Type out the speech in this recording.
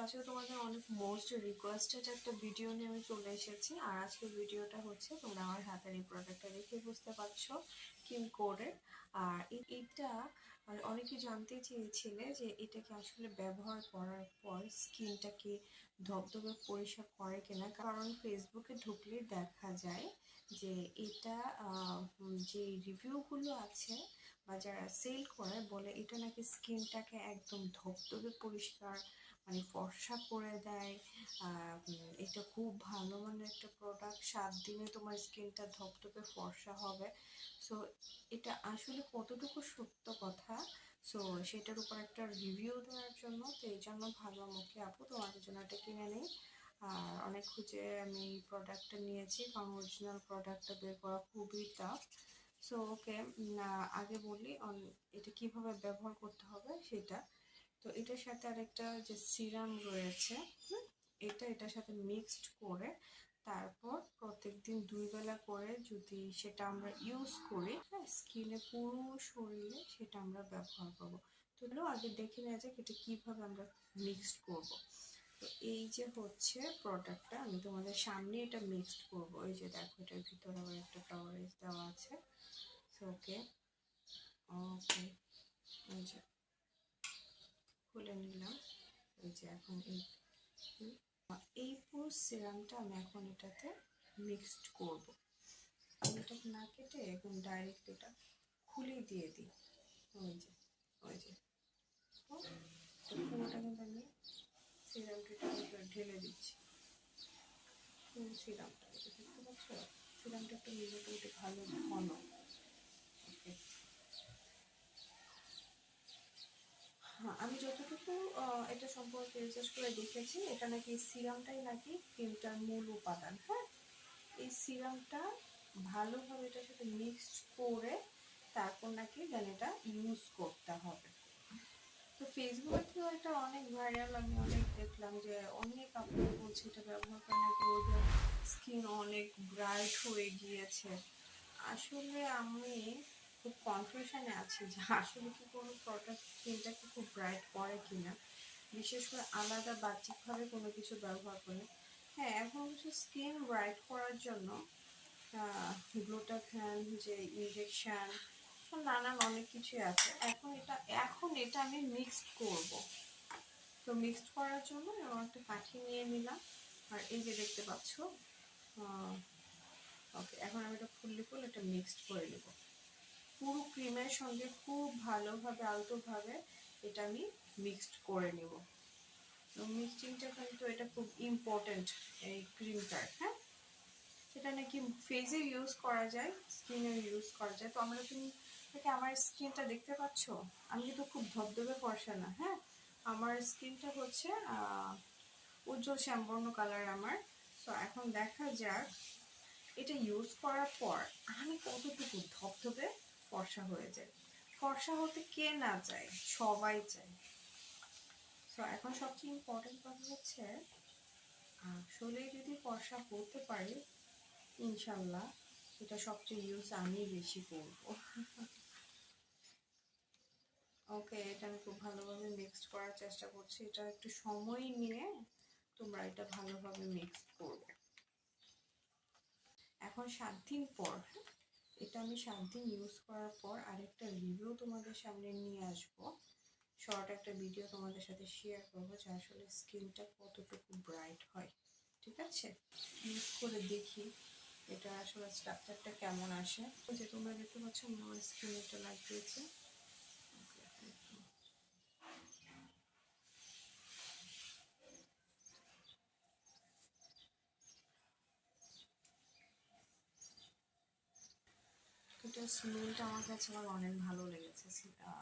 আজকে তোমাদের অনেক মোস্ট রিকোয়েস্টেড একটা ভিডিও নিয়ে আমি চলে এসেছি। আর আজকের ভিডিওটা হচ্ছে, তোমরা আমার হাতের এই প্রোডাক্টটা দেখে বুঝতে পারছো কিম কোডের। আর এটা অনেকে জানতে চেয়েছিলে যে এটাকে আসলে ব্যবহার করার পর স্কিনটাকে ধবধবে পরিষ্কার করে কিনা, কারণ ফেসবুকে ঢুকলেই দেখা যায় যে এটা যে রিভিউগুলো আছে বা যারা সেল করে বলে এটা নাকি স্কিনটাকে একদম ধবধবে পরিষ্কার মানে ফর্সা করে দেয়। এটা খুব ভালো মানের একটা প্রোডাক্ট, 7 দিনে তোমার স্কিনটা ধবধবে ফর্সা হবে। সো এটা আসলে কতটুকু সত্য কথা, সো সেটার উপর একটা রিভিউ দেওয়ার জন্য, তো এই জন্য ভাবলাম ওকে আপু তোমাদের জন্য এটা কিনে নেই। আর অনেক খুঁজে আমি এই প্রোডাক্টটা নিয়েছি, কারণ অরিজিনাল প্রোডাক্টটা বের করা খুবই টাফ। সো ওকে আগে বলি এটা কিভাবে ব্যবহার করতে হবে সেটা। তো এটার সাথে আরেকটা যে সিরাম রয়েছে, এটার সাথে মিক্সড করে তারপর প্রত্যেকদিন 2 বেলা করে যদি সেটা আমরা ইউজ করি, হ্যাঁ, স্কিনে পুরো শরীরে সেটা আমরা ব্যবহার করব। তো আগে দেখে নেওয়া যাক এটা কিভাবে আমরা মিক্সড করব। তো এই যে হচ্ছে প্রোডাক্টটা, আমি তোমাদের সামনে এটা মিক্সড করব। এই যে দেখো, এটার ভিতরে আবার একটা কাভারেজ দেওয়া আছে। ওকে ওকে, এই যে খুলে নিলাম। এই যে এখন এই পুরো সিরামটা আমি এখন এটাতে মিক্সড করব। এটা না কেটে এখন ডাইরেক্ট এটা খুলে দিয়ে দিই। ওই যে পুরোটা কিন্তু আমি সিরামটা ঢেলে দিচ্ছি। সিরামটা দেখতে পাচ্ছ, সিরামটা একটু মোটামুটি ভালো ঘন। ওকে, হ্যাঁ, আমি যতটুকু এটা সম্পর্কে রিসার্চ করে দেখেছি, এটা নাকি সিরামটাই নাকি ক্রিমটার মূল উপাদান। হ্যাঁ, এই সিরামটা ভালোভাবে এটার সাথে মিক্সড করে তারপর নাকি দেন এটা ইউজ করতে হবে। তো ফেসবুকে তো এটা অনেক ভাইরাল, আমি অনেক দেখলাম যে অনেক আপনারা বলছে এটা ব্যবহার করে নাকি ওদের স্কিন অনেক ব্রাইট হয়ে গিয়েছে। আসলে আমি খুব কনফিউশনে আছি যে আসলে কি কোনো প্রোডাক্ট স্কিনটাকে খুব ব্রাইট করে কিনা, বিশেষ করে আলাদা বাহ্যিকভাবে কোনো কিছু ব্যবহার করে। হ্যাঁ, এখন হচ্ছে স্কিন ব্রাইট করার জন্য গ্লুটাথিয়ন যে ইনজেকশন, নানান অনেক কিছুই আছে। এখন এটা আমি মিক্সড করব। তো মিক্সড করার জন্য আমার একটা কাঠি নিয়ে নিলাম। আর এই যে দেখতে পাচ্ছ, ওকে, এখন আমি এটা ফুল এটা মিক্সড করে নেব পুরো ক্রিমের সঙ্গে। খুব ভালোভাবে আলতোভাবে এটা আমি মিক্সড করে নেব। তো মিক্সিংটা কিন্তু এটা খুব ইম্পর্টেন্ট এই ক্রিমটার। হ্যাঁ, এটা নাকি ফেসে ইউজ করা যায়, স্কিনে ইউজ করা যায়। তো তুমি আমার স্কিনটা দেখতে পাচ্ছ, আমি কিন্তু খুব ধবধবে ফর্সা না। হ্যাঁ, আমার স্কিনটা হচ্ছে উজ্জ্বল শ্যামবর্ণ কালার আমার। তো এখন দেখা যাক এটা ইউজ করার পর আমি কতটুকু ধবধবে ফর্সা হয়ে যায়। ফর্সা হতে কে না চায়, সবাই চায়। তো এখন সবচেয়ে ইম্পর্টেন্ট কথা হচ্ছে, আসলে যদি ফর্সা হতে পারি ইনশাল্লাহ, এটা সবচেয়ে ইউজ আমি বেশি করব। ওকে, এটা আমি খুব ভালোভাবে মিক্সড করার চেষ্টা করছি। এটা একটু সময় নিয়ে তোমরা এটা ভালোভাবে মিক্স করবে। এখন 7 দিন পর, এটা আমি 7 দিন ইউজ করার পর আরেকটা রিভিউ তোমাদের সামনে নিয়ে আসবো। শর্ট একটা ভিডিও তোমাদের সাথে শেয়ার করবো যে আসলে স্কিনটা কতটুকু ব্রাইট হয়। ঠিক আছে, ইউজ করে দেখি এটা আসলে স্ট্রাকচারটা কেমন আসে। যে তোমরা দেখতে পাচ্ছ আমার স্কিন এটা লাগিয়েছে। এটা স্মেলটা আমার কাছে আমার অনেক ভালো লেগেছে।